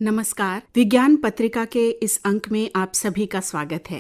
नमस्कार, विज्ञान पत्रिका के इस अंक में आप सभी का स्वागत है।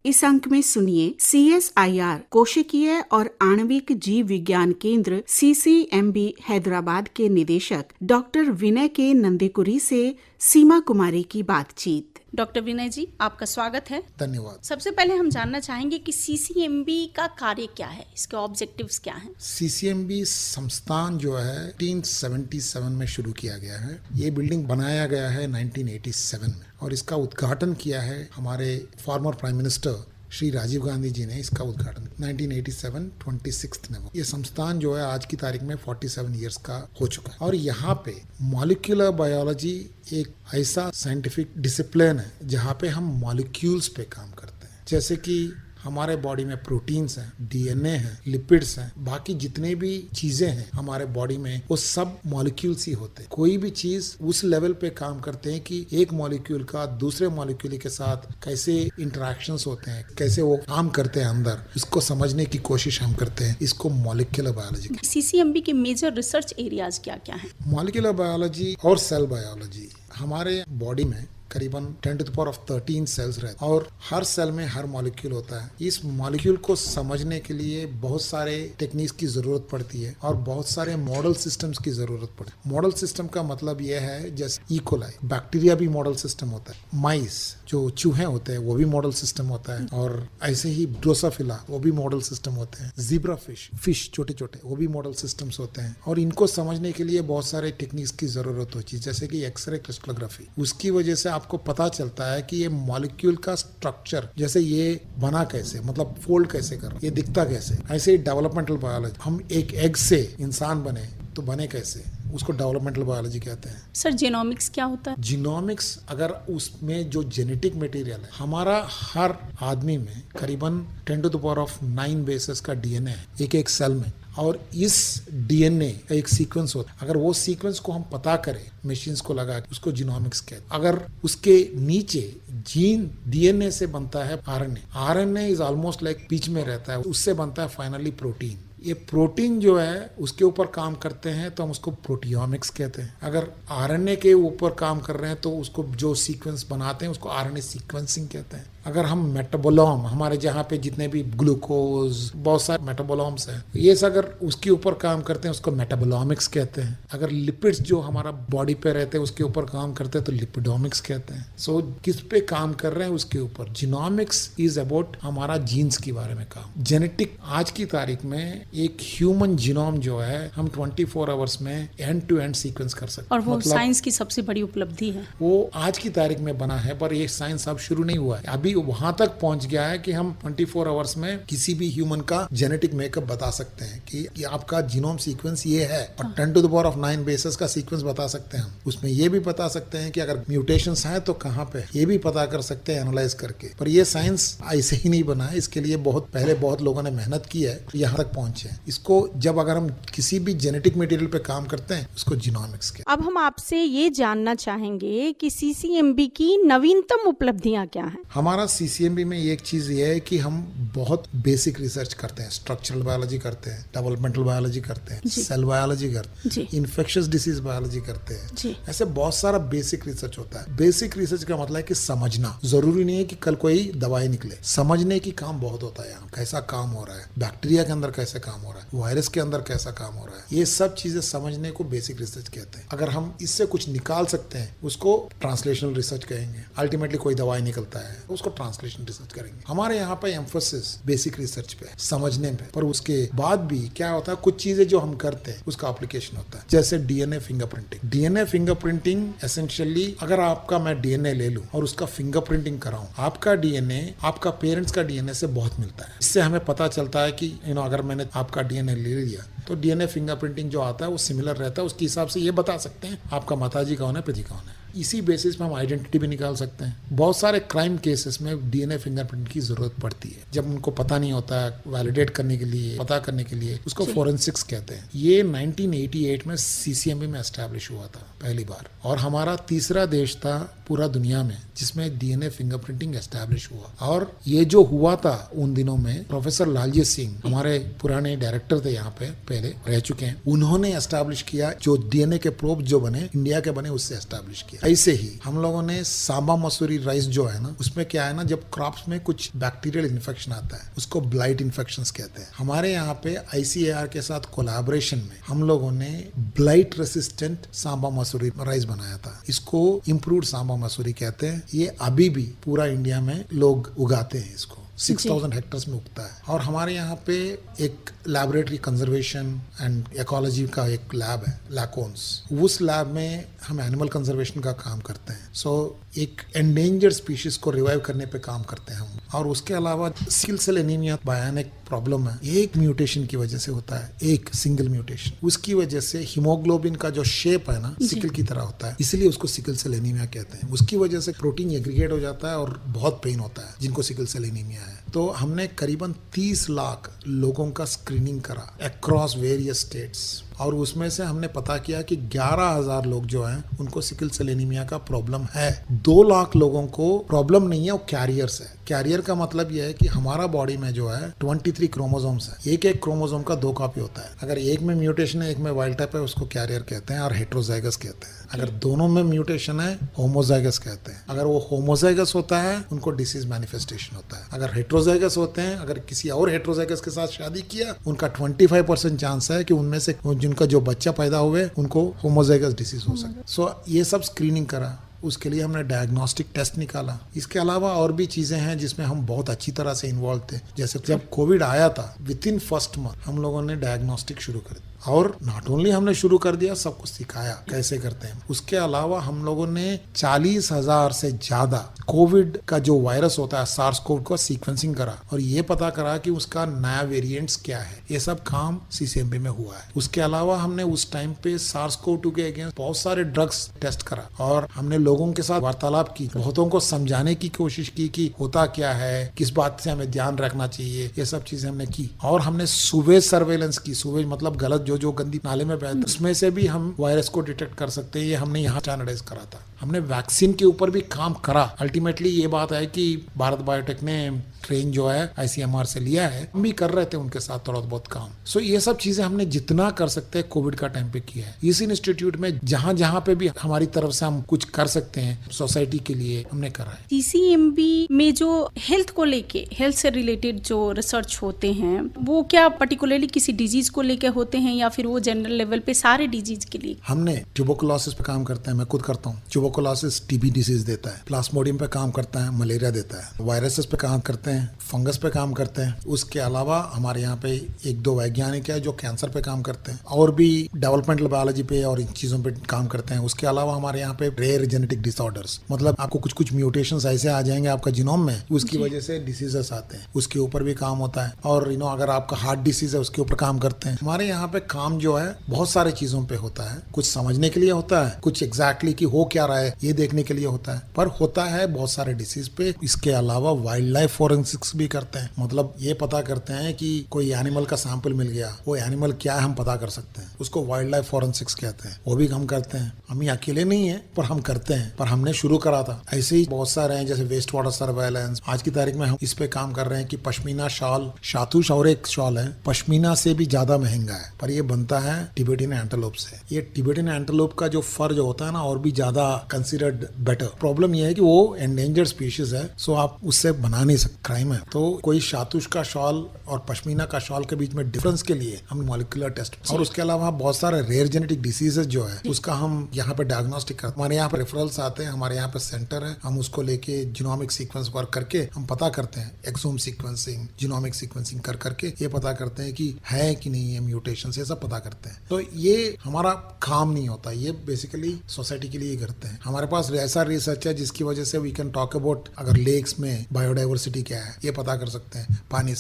इस अंक में सुनिए CSIR कोशिकीय और आणविक जीव विज्ञान केंद्र CCMB हैदराबाद के निदेशक डॉक्टर विनय के नंदीकुरी से सीमा कुमारी की बातचीत। डॉक्टर विनय जी, आपका स्वागत है। धन्यवाद। सबसे पहले हम जानना चाहेंगे कि CCMB का कार्य क्या है, इसके ऑब्जेक्टिव्स क्या हैं? CCMB संस्थान जो है 1977 में शुरू किया गया है। ये बिल्डिंग बनाया गया है 1987 में और इसका उद्घाटन किया है हमारे former prime minister Shri Rajiv Gandhi ji ने। इसका उद्घाटन 1987 26 नवंबर। ये संस्थान जो है आज की तारीख में 47 इयर्स का हो चुका है और यहाँ पे मॉलिक्यूलर बायोलॉजी एक ऐसा साइंटिफिक डिसिप्लिन है जहाँ पे हम मॉलिक्यूल्स पे काम करते हैं। जैसे कि हमारे बॉडी में प्रोटीन्स हैं, DNA है, लिपिड्स हैं, बाकी जितने भी चीजें हैं हमारे बॉडी में वो सब मॉलिक्यूल्स ही होते हैं। कोई भी चीज उस लेवल पे काम करते हैं कि एक मॉलिक्यूल का दूसरे मॉलिक्यूल के साथ कैसे इंटरेक्शंस होते हैं, कैसे वो काम करते हैं अंदर, इसको समझने की कोशिश हम करते हैं। इसको मॉलिक्यूलर बायोलॉजी। CCMB के मेजर रिसर्च एरियाज क्या क्या हैं? मॉलिक्यूलर बायोलॉजी और सेल बायोलॉजी। हमारे बॉडी में करीबन 10⁻13 सेल्स रहते हैं और हर सेल में हर मॉलिक्यूल होता है। इस मॉलिक्यूल को समझने के लिए बहुत सारे टेक्निक्स की जरूरत पड़ती है और बहुत सारे मॉडल सिस्टम्स की जरूरत पड़ती है। मॉडल सिस्टम का मतलब यह है जैसे इकोलाई, बैक्टीरिया भी मॉडल सिस्टम होता है, माइस जो चूहे होते हैं वो भी मॉडल सिस्टम होता है और ऐसे ही ड्रोसोफिला वो भी मॉडल सिस्टम होते हैं, ज़ीब्रा फिश छोटे छोटे वो भी मॉडल सिस्टम्स होते हैं और इनको समझने के लिए बहुत सारे टेक्निक्स की जरूरत होती है जैसे कि एक्सरे क्रिस्टलोग्राफी। उसकी वजह से आपको पता चलता है कि ये मॉलिक्यूल का स्ट्रक्चर जैसे ये बना कैसे, मतलब फोल्ड कैसे कर, ये दिखता कैसे। ऐसे ही डेवलपमेंटल बायोलॉजी, हम एक एग से इंसान बने तो बने कैसे, उसको डेवलपमेंटल बायोलॉजी कहते हैं। सर, जीनोमिक्स क्या होता है? जीनोमिक्स अगर उसमें जो जेनेटिक मटेरियल है, हमारा हर आदमी में करीबन 10⁻9 बेसिस का DNA है एक सेल में और इस DNA का एक सीक्वेंस होता है। अगर वो सीक्वेंस को हम पता करें मशीन्स को लगा के, उसको जीनोमिक्स कहते हैं। अगर उसके नीचे जीन DNA से बनता है RNA इज ऑलमोस्ट लाइक बीच में रहता है, उससे बनता है फाइनली प्रोटीन। ये प्रोटीन जो है उसके ऊपर काम करते हैं तो हम उसको प्रोटियोमिक्स कहते हैं। अगर RNA के ऊपर काम कर रहे हैं तो उसको जो सीक्वेंस बनाते हैं उसको RNA सीक्वेंसिंग कहते हैं। अगर हम मेटाबोलोम, हमारे जहाँ पे जितने भी ग्लूकोज बहुत सारे मेटाबोलोम्स हैं, ये अगर उसके ऊपर काम करते हैं उसको मेटाबोलोमिक्स कहते हैं। अगर लिपिड्स जो हमारा बॉडी पे रहते हैं उसके ऊपर काम करते हैं तो लिपिडोमिक्स कहते हैं। सो किस पे काम कर रहे हैं उसके ऊपर। जीनोमिक्स इज अबाउट हमारा जीन्स के बारे में काम। जेनेटिक आज की तारीख में एक ह्यूमन जीनोम जो है हम 24 आवर्स में एंड टू एंड सीक्वेंस कर सकते हैं और वो साइंस की सबसे बड़ी उपलब्धि है। वो आज की तारीख में बना है पर ये साइंस अब शुरू नहीं हुआ है, अभी वहां तक पहुंच गया है कि हम 24 आवर्स में किसी भी ह्यूमन का जेनेटिक मेकअप बता सकते हैं कि आपका जीनोम सीक्वेंस ये है और 10�9 बेसिस का सीक्वेंस बता सकते हैं हम। उसमें ये भी बता सकते हैं कि अगर म्यूटेशंस हैं तो कहाँ पे, ये भी पता कर सकते हैं एनालाइज करके। पर ये साइंस ऐसे ही नहीं बना है, इसके लिए बहुत लोगों ने मेहनत की है, यहाँ तक पहुंचे हैं। इसको जब अगर हम किसी भी जेनेटिक मटेरियल पे काम करते हैं उसको जीनोमिक्स कहते हैं। अब हम आपसे ये जानना चाहेंगे कि CCMB की नवीनतम उपलब्धियां क्या हैं? हमारा CCMB में एक चीज ये है कि हम बहुत बेसिक रिसर्च करते हैं। स्ट्रक्चरल बायोलॉजी करते हैं, डेवलपमेंटल बायोलॉजी करते हैं, सेल बायोलॉजी करते हैं, इन्फेक्शियस डिसीज बायोलॉजी करते हैं। ऐसे बहुत सारा बेसिक रिसर्च होता है। बेसिक रिसर्च का मतलब है कि समझना। जरूरी नहीं है कि कल कोई दवाई निकले, समझने की काम बहुत होता है। यहाँ कैसा काम हो रहा है, बैक्टीरिया के अंदर कैसे काम हो रहा है, वायरस के अंदर कैसा काम हो रहा है, ये सब चीजें समझने को बेसिक रिसर्च कहते हैं। अगर हम इससे कुछ निकाल सकते हैं उसको ट्रांसलेशनल रिसर्च कहेंगे। अल्टीमेटली कोई दवाई निकलता है उसको ट्रांसलेशन रिसर्च करेंगे। हमारे यहाँ पे एम्फोसिस बेसिक रिसर्च पे, समझने पे। पर उसके बाद भी क्या होता है, कुछ चीजें जो हम करते हैं उसका एप्लीकेशन होता है। जैसे DNA fingerprinting. DNA fingerprinting essentially अगर आपका मैं DNA ले लूं और उसका फिंगरप्रिंटिंग कराऊं, आपका DNA आपका पेरेंट्स का DNA से बहुत मिलता है। इससे हमें पता चलता है कि अगर मैंने आपका DNA ले लिया तो DNA फिंगरप्रिंटिंग जो आता है वो सिमिलर रहता है। उसके हिसाब से ये बता सकते हैं आपका माताजी कौन है, पिता कौन है। इसी बेसिस पे हम आइडेंटिटी भी निकाल सकते हैं। बहुत सारे क्राइम केसेस में DNA फिंगरप्रिंट की जरूरत पड़ती है। जब उनको पता नहीं होता है, वैलिडेट करने के लिए, पता करने के लिए, उसको फोरेंसिक्स कहते हैं। ये 1988 में CCMB में एस्टैब्लिश हुआ था पहली बार और हमारा तीसरा देश था पूरा दुनिया में जिसमें DNA फिंगरप्रिंटिंग एस्टैब्लिश हुआ। और ये जो हुआ था उन दिनों में प्रोफेसर लालजीत सिंह हमारे पुराने डायरेक्टर थे यहाँ पे पहले रह चुके हैं, उन्होंने एस्टैब्लिश किया जो डीएनए के प्रोब जो बने इंडिया के बने उससे एस्टैब्लिश किया। ऐसे ही हम लोगों ने सांबा मसूरी राइस जो है ना, उसमें क्या है ना, जब क्रॉप्स में कुछ बैक्टीरियल इन्फेक्शन आता है उसको ब्लाइट इन्फेक्शंस कहते हैं। हमारे यहाँ पे ICAR के साथ कोलैबोरेशन में हम लोगों ने blight resistant Samba Mussoorie rice बनाया था। इसको इम्प्रूव्ड सांबा मसूरी कहते हैं। ये अभी भी पूरा इंडिया में लोग उगाते हैं, इसको 6000 हेक्टर्स में उगता है। और हमारे यहाँ पे एक लैबोरेटरी कंजर्वेशन एंड इकोलॉजी का एक लैब है, लैकोन्स। उस लैब में हम एनिमल कंजर्वेशन का काम करते हैं। सो एक एंडेंजर्ड स्पीशीज को रिवाइव करने पे काम करते हैं हम। और उसके अलावा सिकल सेल एनीमिया भयानक प्रॉब्लम है, एक म्यूटेशन की वजह से होता है, एक सिंगल म्यूटेशन। उसकी वजह से हीमोग्लोबिन का जो शेप है ना सिकल की तरह होता है, इसलिए उसको सिकल सेल एनीमिया कहते हैं। उसकी वजह से प्रोटीन एग्रीगेट हो जाता है और बहुत पेन होता है जिनको सिकल सेल एनीमिया है। तो हमने करीबन 30 लाख लोगों का स्क्रीनिंग करा अक्रॉस वेरियस स्टेट्स, और उसमें से हमने पता किया कि 11,000 लोग जो हैं उनको सिकल सेल एनीमिया का प्रॉब्लम है। 2 लाख लोगों को प्रॉब्लम नहीं है, वो कैरियर्स है। कैरियर का मतलब यह है कि हमारा बॉडी में जो है 23 क्रोमोसोम्स है, एक एक क्रोमोसोम का 2 कॉपी होता है। अगर एक में म्यूटेशन है, एक में वाइल्ड टाइप है, उसको कैरियर कहते हैं और हेट्रोजाइगस कहते हैं। अगर दोनों में म्यूटेशन है, होमोजाइगस कहते हैं। अगर वो होमोजाइगस होता है उनको डिसीज मैनिफेस्टेशन होता है। अगर हेट्रोजाइगस होते हैं, अगर किसी और हेट्रोजाइगस के साथ शादी किया, उनका 25% चांस है कि उनमें से जिनका जो बच्चा पैदा हुए उनको होमोजाइगस डिसीज हो सके। सो ये सब स्क्रीनिंग करा, उसके लिए हमने डायग्नोस्टिक टेस्ट निकाला। इसके अलावा और भी चीजें हैं जिसमें हम बहुत अच्छी तरह से इन्वॉल्व थे। जैसे जब कोविड आया था, विदिन फर्स्ट मंथ हम लोगों ने डायग्नोस्टिक शुरू कर दिया। और नॉट ओनली हमने शुरू कर दिया, सबको सिखाया कैसे करते हैं। उसके अलावा हम लोगों ने 40,000 से ज्यादा कोविड का जो वायरस होता है सार्स कोव का सीक्वेंसिंग करा और ये पता करा कि उसका नया वेरिएंट्स क्या है। ये सब काम CCMB में हुआ है। उसके अलावा हमने उस टाइम पे सार्स कोव 2 के अगेंस्ट बहुत सारे ड्रग्स टेस्ट करा और हमने लोगों के साथ वार्तालाप की, बहुतों को समझाने की कोशिश की कि होता क्या है, किस बात से हमें ध्यान रखना चाहिए। ये सब चीजें हमने की। और हमने सुवेज सर्वेलेंस की। सुवेज मतलब गलत जो गंदी नाले में बहता है, उसमें से भी हम वायरस को डिटेक्ट कर सकते हैं। ये हमने यहाँ स्टैंडर्डाइज करा था। हमने वैक्सीन के ऊपर भी काम करा। अल्टीमेटली ये बात है कि भारत बायोटेक ने ट्रेन जो है ICMR से लिया है, हम भी कर रहे थे उनके साथ थोड़ा बहुत काम। सो ये सब चीजें हमने जितना कर सकते हैं कोविड का टाइम पे किया है। इस इंस्टीट्यूट में जहां जहां पे भी हमारी तरफ से हम कुछ कर सकते हैं सोसाइटी के लिए, हमने करा है। CCMB में जो हेल्थ को लेके, हेल्थ से रिलेटेड जो रिसर्च होते हैं, वो क्या पर्टिकुलरली किसी डिजीज को लेके होते हैं या फिर वो जनरल लेवल पे सारे डिजीज के लिए? हमने ट्यूबरकुलोसिस पे काम करते हैं, मैं खुद करता हूँ। ट्यूबरकुलोसिस TB डिसीज देता है। प्लाज्मोडियम पे काम करता है, मलेरिया देता है। वायरसेस पे काम करते हैं, फंगस पे काम करते हैं। उसके अलावा हमारे यहाँ पे 1-2 वैज्ञानिक है जो कैंसर पे काम करते हैं और भी डेवलपमेंटल बायोलॉजी पे और इन चीजों पे काम करते हैं। उसके अलावा हमारे यहाँ पे रेयर जेनेटिक डिसऑर्डर्स, मतलब आपको कुछ म्यूटेशंस ऐसे आ जाएंगे आपका जीनोम में, उसकी वजह से डिसीजेस आते हैं, उसके ऊपर भी काम होता है। और अगर आपका हार्ट डिसीज है उसके ऊपर काम करते हैं। हमारे यहाँ पे काम जो है बहुत सारे चीजों पे होता है। कुछ समझने के लिए होता है, कुछ एग्जैक्टली कि हो क्या रहा है ये देखने के लिए होता है, पर होता है बहुत सारे डिसीज पे। इसके अलावा वाइल्ड लाइफ फोरेंसिक्स भी करते हैं, मतलब ये पता करते हैं कि कोई एनिमल का सैंपल मिल गया, वो एनिमल क्या है हम पता कर सकते हैं, उसको वाइल्ड लाइफ फोरेंसिक्स कहते हैं। वो भी हम करते हैं। हम ये अकेले नहीं है पर हम करते हैं, पर हमने शुरू करा था। ऐसे ही बहुत सारे हैं जैसे वेस्ट वाटर सर्वेलेंस। आज की तारीख में हम इस पे काम कर रहे हैं कि पश्मीना शॉल, शातूश और एक शॉल है, पश्मीना से भी ज्यादा महंगा है पर ये बनता है टिबेटियन एंटेलोप से। ये टिबेटियन एंटेलोप का जो फर जो होता है ना और भी ज्यादा कंसिडर्ड बेटर। प्रॉब्लम ये है कि वो एंडेंजर्ड स्पीशीज है, सो आप उससे बना नहीं सकते, क्राइम है। तो कोई शातूश का शॉल और पश्मीना का शॉल के बीच में डिफरेंस के लिए हम मॉलिक्यूलर टेस्ट, और उसके अलावा बहुत सारे रेयर जेनेटिक डिसीजेस जो है उसका हम यहाँ पे डायग्नोस्टिक करते हैं। हमारे यहाँ पे रेफरल्स आते हैं, हमारे यहाँ पे सेंटर है, हम उसको लेके जीनोमिक सीक्वेंस वर्क करके हम पता करते हैं, एक्सोम सीक्वेंसिंग, जीनोमिक सीक्वेंसिंग कर करके ये पता करते हैं कि है कि नहीं है म्यूटेशन, ये सब पता करते हैं। तो ये हमारा काम नहीं होता, ये बेसिकली सोसाइटी के लिए करते हैं। हमारे पास ऐसा रिसर्च है जिसकी वजह से वी कैन टॉक अबाउट अगर लेक्स में बायोडाइवर्सिटी क्या है ये पता कर सकते हैं। पानी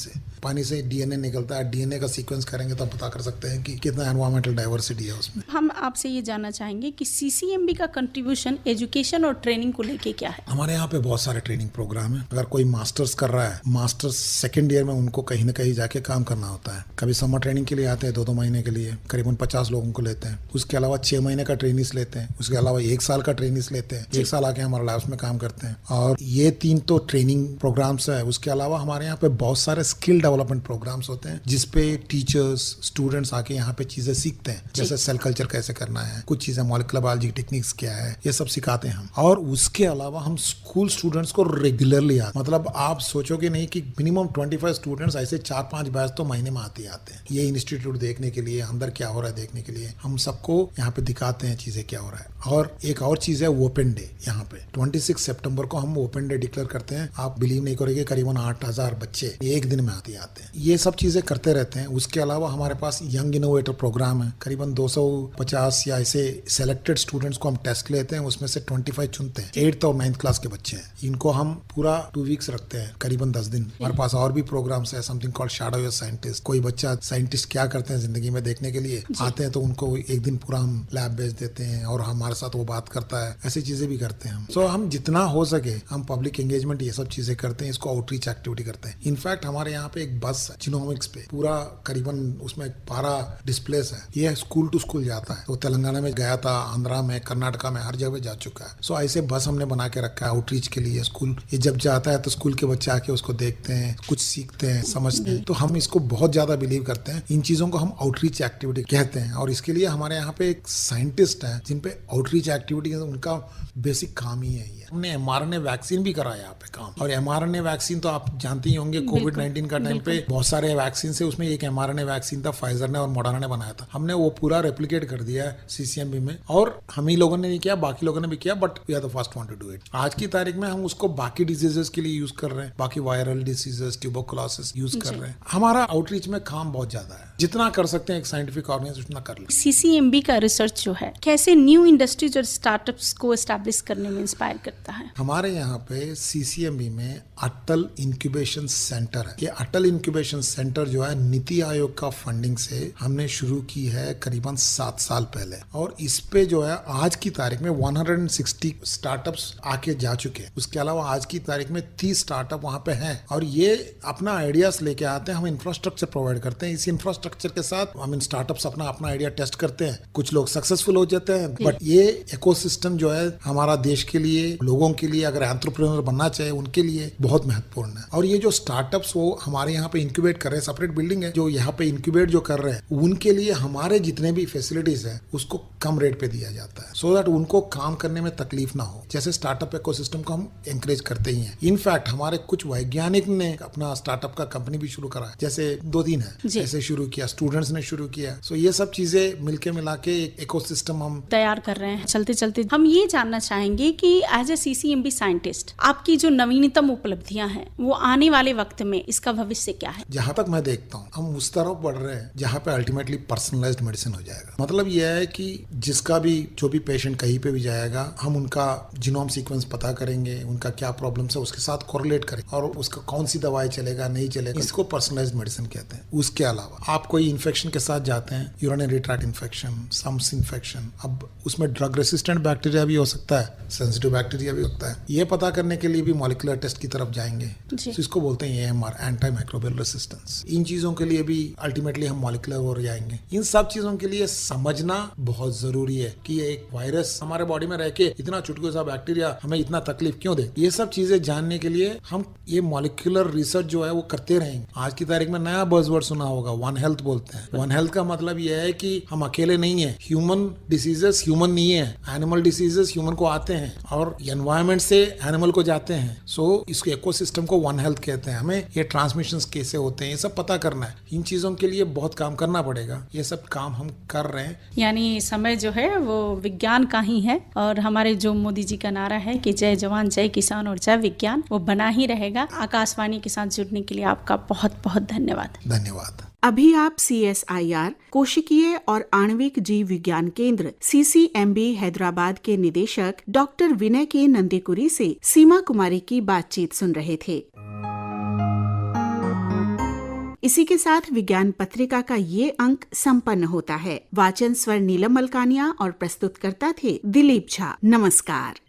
से DNA निकलता है, DNA का सीक्वेंस करेंगे तब पता कर सकते हैं कि कितना एनवायरमेंटल डाइवर्सिटी है उसमें। हम आपसे ये जानना चाहेंगे कि CCMB का कंट्रीब्यूशन एजुकेशन और ट्रेनिंग को लेके क्या है? हमारे यहाँ पे बहुत सारे ट्रेनिंग प्रोग्राम है। अगर कोई मास्टर्स कर रहा है, मास्टर्स 2nd ईयर में उनको कहीं ना कहीं जाके काम करना होता है। कभी समर ट्रेनिंग के लिए आते हैं 2-2 महीने देने के लिए करीबन 50 लोगों को लेते हैं। उसके अलावा 6 महीने का ट्रेनिंग्स लेते हैं। उसके अलावा 1 साल का ट्रेनिंग्स लेते हैं। 1 साल आके हमारे लैब्स में काम करते हैं। और ये 3 तो ट्रेनिंग प्रोग्राम्स है। उसके अलावा हमारे यहाँ पे बहुत सारे स्किल डेवलपमेंट प्रोग्राम्स होते हैं जिसपे टीचर्स स्टूडेंट्स आके यहाँ पे चीजें सीखते हैं, जैसे सेल कल्चर कैसे करना है, कुछ चीजें मॉलिक्यूलर बायोलॉजी टेक्निक्स क्या है, ये सब सिखाते हैं हम। और उसके अलावा हम स्कूल स्टूडेंट्स को रेगुलरली आते, मतलब आप सोचोगे नहीं कि मिनिमम 25 स्टूडेंट्स ऐसे 4-5 बैच तो महीने में आते हैं। ये इंस्टीट्यूट देखने के लिए, अंदर क्या हो रहा है देखने के लिए हम सबको यहाँ पे दिखाते हैं चीजें क्या हो रहा है। और एक और चीज है ओपन डे। यहाँ पे 26 सितंबर को हम ओपन डे डिक्लेयर करते हैं। आप बिलीव नहीं करोगे, करीबन 8000 बच्चे एक दिन में आते हैं। ये सब चीजें करते रहते हैं। उसके अलावा हमारे पास यंग इनोवेटर प्रोग्राम है। करीबन 250 या ऐसे सेलेक्टेड स्टूडेंट्स को हम टेस्ट लेते हैं, उसमें से 25 चुनते हैं। 8th और 9th क्लास के बच्चे हैं। इनको हम पूरा 2 वीक्स रखते हैं, करीबन 10 दिन। हमारे पास और भी प्रोग्राम्स है, something called shadow your scientist. कोई बच्चा साइंटिस्ट क्या करते हैं जिंदगी में देखने के लिए आते हैं, तो उनको एक दिन पूरा हम लैब भेज देते हैं और हमारे साथ वो बात करता है। ऐसी चीजें भी करते हैं हम। सो हम जितना हो सके हम पब्लिक एंगेजमेंट ये सब चीजें करते हैं। इसको आउटरीच एक्टिविटी करते हैं। इनफैक्ट हमारे यहाँ पे एक बस है जिनोमिक्स पे, पूरा करीबन उसमें 12 डिस्प्लेस है। ये स्कूल टू स्कूल जाता है। तो तेलंगाना में गया था, आंध्रा में, कर्नाटका में, हर जगह जा चुका है। सो ऐसे बस हमने बना के रखा है आउटरीच के लिए। स्कूल ये जब जाता है तो स्कूल के बच्चे आके उसको देखते हैं, कुछ सीखते हैं, समझते हैं। तो हम इसको बहुत ज्यादा बिलीव करते हैं। इन चीजों को हम आउटरीच एक्टिविटी कहते हैं। और इसके लिए हमारे यहाँ पे एक साइंटिस्ट है जिन पे आउटरीच एक्टिविटी, उनका बेसिक काम ही है। हमने mRNA वैक्सीन भी कराया यहाँ पे काम। और mRNA वैक्सीन तो आप जानते ही होंगे, कोविड-19 का टाइम पे बहुत सारे वैक्सीन से, उसमें एक mRNA वैक्सीन था, फाइजर ने और मॉडर्ना ने बनाया था। हमने वो पूरा रेप्लिकेट कर दिया है CCMB में। और हम ही लोगों ने नहीं किया, बाकी लोगों ने भी किया, but we are the first one to do it. आज की तारीख में हम उसको बाकी डिजीजेस के लिए यूज कर रहे हैं, बाकी वायरल डिसीजेस, ट्यूबरकुलोसिस यूज कर रहे हैं। हमारा आउटरीच में काम बहुत ज्यादा है। जितना कर सकते हैं एक साइंटिफिक ऑर्गेनाइजेशन उतना कर ले। CCMB का रिसर्च जो है कैसे न्यू इंडस्ट्रीज और स्टार्टअप्स को एस्टैब्लिश करने में इंस्पायर करता है? हमारे यहाँ पे CCMB में अटल इंक्यूबेशन सेंटर है। ये अटल इंक्यूबेशन सेंटर जो है नीति आयोग का फंडिंग से हमने शुरू की है करीबन 7 साल पहले। और इस पे जो है आज की तारीख में 160 स्टार्टअप्स आके जा चुके हैं। उसके अलावा आज की तारीख में 30 स्टार्टअप वहाँ पे हैं। और ये अपना आइडियाज लेके आते हैं, हम इंफ्रास्ट्रक्चर प्रोवाइड करते हैं। इस इंफ्रास्ट्रक्चर के साथ हम स्टार्टअप्स अपना आइडिया टेस्ट करते हैं। कुछ लोग सक्सेसफुल हो जाते हैं, बट ये इकोसिस्टम जो है हमारा देश के लिए, लोगों के लिए, अगर एंटरप्रेन्योर बनना चाहे उनके लिए बहुत महत्वपूर्ण है। और ये जो स्टार्टअप्स वो हमारे यहाँ पे इंक्यूबेट कर रहे हैं, सेपरेट बिल्डिंग है जो यहाँ पे इंक्यूबेट जो कर रहे हैं, उनके लिए हमारे जितने भी फैसिलिटीज है उसको कम रेट पे दिया जाता है, सो दैट उनको काम करने में तकलीफ ना हो। जैसे स्टार्टअप इकोसिस्टम को हम एनकरेज करते ही हैं। इनफैक्ट हमारे कुछ वैज्ञानिक ने अपना स्टार्टअप का कंपनी भी शुरू करा है, जैसे 2-3 है ऐसे शुरू किया, स्टूडेंट्स ने शुरू किया। सो ये सब चीजें मिलके मिला के एक इकोसिस्टम हम तैयार कर रहे हैं। चलते चलते हम ये जानना चाहेंगे कि एज ए CCMB साइंटिस्ट आपकी जो नवीनतम उपलब्धियां हैं वो आने वाले वक्त में इसका भविष्य क्या है? जहां तक मैं देखता हूं हम उस तरफ बढ़ रहे हैं जहां पे अल्टीमेटली पर्सनलाइज्ड मेडिसिन हो जाएगा। मतलब यह है कि जिसका भी जो भी पेशेंट कहीं पे भी जाएगा, हम उनका जीनोम सीक्वेंस पता करेंगे, उनका क्या प्रॉब्लम है उसके साथ कोरिलेट करेंगे और उसका कौन सी दवाई चलेगा नहीं चलेगा, इसको पर्सनलाइज्ड मेडिसिन कहते हैं। उसके अलावा आप कोई इन्फेक्शन के साथ जाते हैं, urinary tract infection, sums infection, अब उसमें ड्रग रेसिस्टेंट बैक्टीरिया भी हो सकता है, सेंसिटिव बैक्टीरिया भी होता है। ये पता करने के लिए भी मॉलिक्यूलर टेस्ट की तरफ जाएंगे, तो इसको बोलते हैं AMR, एंटी माइक्रोबियल रेसिस्टेंस। इन चीजों के लिए भी अल्टीमेटली हम मॉलिक्यूलर ओर जाएंगे। इन सब चीजों के लिए समझना बहुत जरूरी है कि एक वायरस हमारे बॉडी में रह के इतना चुटकुला सा बैक्टीरिया हमें इतना तकलीफ क्यों दे। ये सब चीजें जानने के लिए हम ये मॉलिक्यूलर रिसर्च जो है वो करते रहेंगे। आज की तारीख में नया बज़वर्ड सुना होगा, वन हेल्थ बोलते हैं। वन हेल्थ का मतलब ये है कि हम अकेले नहीं है। ह्यूमन डिसीजेस ह्यूमन नहीं है, एनिमल डिसीजेस ह्यूमन को आते हैं और एनवायरमेंट से एनिमल को जाते हैं। सो इसको इकोसिस्टम को वन हेल्थ कहते हैं। हमें ये ट्रांसमिशंस कैसे होते हैं ये सब पता करना है। इन चीजों के लिए बहुत काम करना पड़ेगा। ये सब काम हम कर रहे हैं। यानी समय जो है वो विज्ञान का ही है और हमारे जो मोदी जी का नारा है कि जय जवान जय किसान और जय विज्ञान, वो बना ही रहेगा। आकाशवाणी के साथ जुड़ने के लिए आपका बहुत बहुत धन्यवाद। धन्यवाद। अभी आप CSIR कोशिकीय और आणविक जीव विज्ञान केंद्र CCMB हैदराबाद के निदेशक डॉक्टर विनय के नंदीकुरी से सीमा कुमारी की बातचीत सुन रहे थे। इसी के साथ विज्ञान पत्रिका का ये अंक संपन्न होता है। वाचन स्वर नीलम मलकानिया और प्रस्तुतकर्ता थे दिलीप झा। नमस्कार।